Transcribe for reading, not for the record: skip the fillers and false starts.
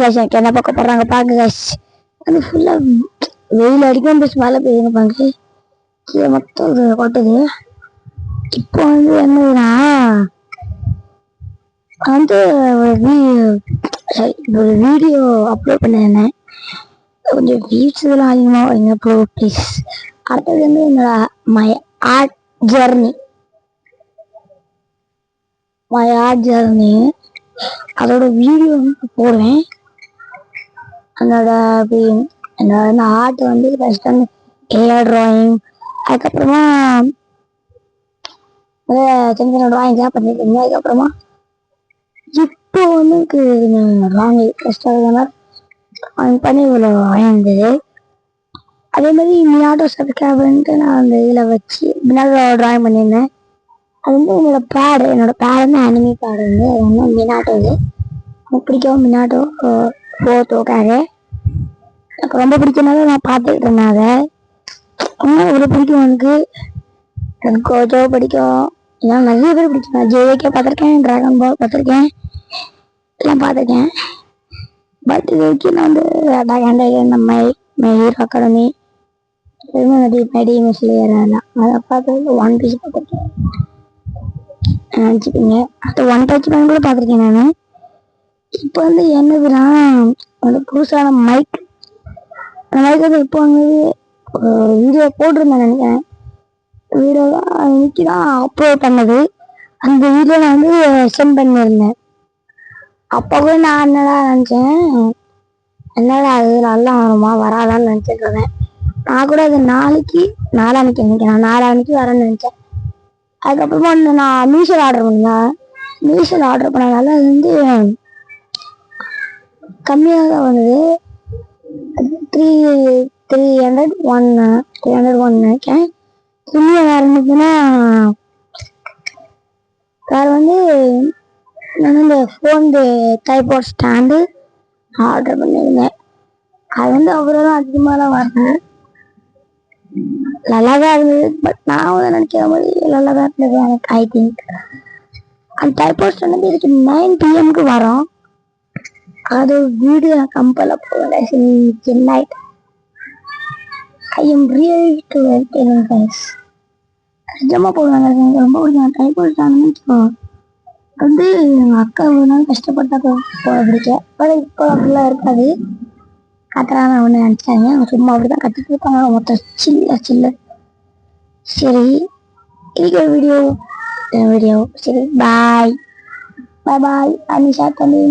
Guys எனக்கு என்ன பார்க்க போறாங்க பாருங்க கைஸ். அது ஃபுல்லா வெயில் அடிக்கும் பிளஸ் மழை பெய்யுங்க பாருங்க. கீழே மொத்தம் கொட்டுது. இப்போ வந்து என்னதுன்னா வந்து ஒரு வீடியோ அப்லோட் பண்ணியிருந்தேன். கொஞ்சம் வியூஸ் இதெல்லாம் அதிகமாக வரீங்க ப்ரோ ப்ளீஸ். அடுத்தது வந்து என்னோட மை ஆர்ட் ஜர்னி அதோட வீடியோ வந்து போடுவேன். என்னோட ஆர்ட் வந்து ஃபர்ஸ்ட் வந்து ஏஆர் டிராயிங், அதுக்கப்புறமா சின்ன சின்ன டிராயிங்ஸ்லாம் பண்ணியிருக்கீங்க. அதுக்கப்புறமா இப்போ வந்து டிராயிங் ஃபஸ்ட்டாக பண்ணி இவ்வளோ வாங்கியிருந்தது. அதே மாதிரி மினாட்டோ சப்ஸ்கிரைபர்ன்ட்டு நான் அந்த இதில் வச்சு மினாட்டோ டிராயிங் பண்ணியிருந்தேன். அது வந்து என்னோட பேட் வந்து அனிமி பேடு வந்து அது வந்து மினாட்டோ. இது எனக்கு பிடிக்கும் மினாட்டோ ஃபோட்டோக்காக. எனக்கு ரொம்ப பிடிச்சனால நான் பார்த்துக்கிட்டு இருந்தேன். அதை இன்னும் இவ்வளோ பிடிக்கும் எனக்கு கோஜோ பிடிக்கும். இதெல்லாம் நிறைய பேர் பிடிக்கும். நான் ஜேகே பார்த்துருக்கேன், ட்ராகன் பால் பார்த்துருக்கேன், எல்லாம் பார்த்துருக்கேன். பட் இது வரைக்கும் நான் வந்து ட்ராகன் மை ஹீரோ அகாடமி மெடி மிஸ்லேயர் அதை பார்த்து ஒன் பீஸ் பார்த்துருக்கேன் நினச்சிப்பீங்க. அது ஒன் டச் மேன் கூட பார்த்துருக்கேன் நான். இப்போ வந்து என்னதுன்னா வந்து புதுசான மைக். அந்த மைக் வந்து இப்போ வந்து ஒரு வீடியோ போட்டிருந்தேன் நினைக்கிறேன். வீடியோ தான் இன்னைக்கு தான் அப்லோட் பண்ணது. அந்த வீடியோ நான் வந்து சென்ட் பண்ணியிருந்தேன். அப்போ கூட நான் என்னடா நினச்சேன், என்னடா அது நல்லா வருமா வராதான்னு நினச்சிட்டு இருந்தேன். நான் கூட அது நாளான்னைக்கு நாளான்னைக்கு வரேன்னு நினச்சேன். அதுக்கப்புறமா நான் மீஷோவில் ஆர்டர் பண்ணேன். மீஷோவில் ஆர்டர் பண்ணதால அது வந்து கம்மியாக தான் வந்தது. 300 நினைக்கிறேன். இன்னும் வேறு இருந்துச்சுன்னா வேறு வந்து நான் இந்த ஃபோன் ட்ரைபாட் ஸ்டாண்டு ஆர்டர் பண்ணியிருந்தேன். அது வந்து அவ்வளோதான் அதிகமாகலாம் வரல, நல்லா தான் இருந்தது. பட் நான் வந்து நினைக்கிற மாதிரி நல்லா தான் இருந்தது எனக்கு. ஐ திங்க் அந்த ட்ரைபாட் ஸ்டாண்ட் வந்து இதுக்கு 9 PM வரும். அது வீடியோ நான் கம்பெல்ல போவேன் night. I am really to wealth guys. நிஜமாக போடுவாங்க. எனக்கு ரொம்ப பிடிக்கும் ட்ரைபாட் ஸ்டாண்ட். வந்து எங்கள் அக்கா ஒரு நாள் கஷ்டப்பட்டா போட பிடிக்கும். பட் இப்போ அப்படிலாம் இருக்காது. கத்துறாங்க ஒன்று நினச்சாங்க. அவங்க சும்மா அப்படி தான் கற்றுட்டு இருப்பாங்க மொத்தம் சில்ல. சரி, இதுக்கு ஒரு வீடியோ சரி பாய். அனிஷா தம்பி.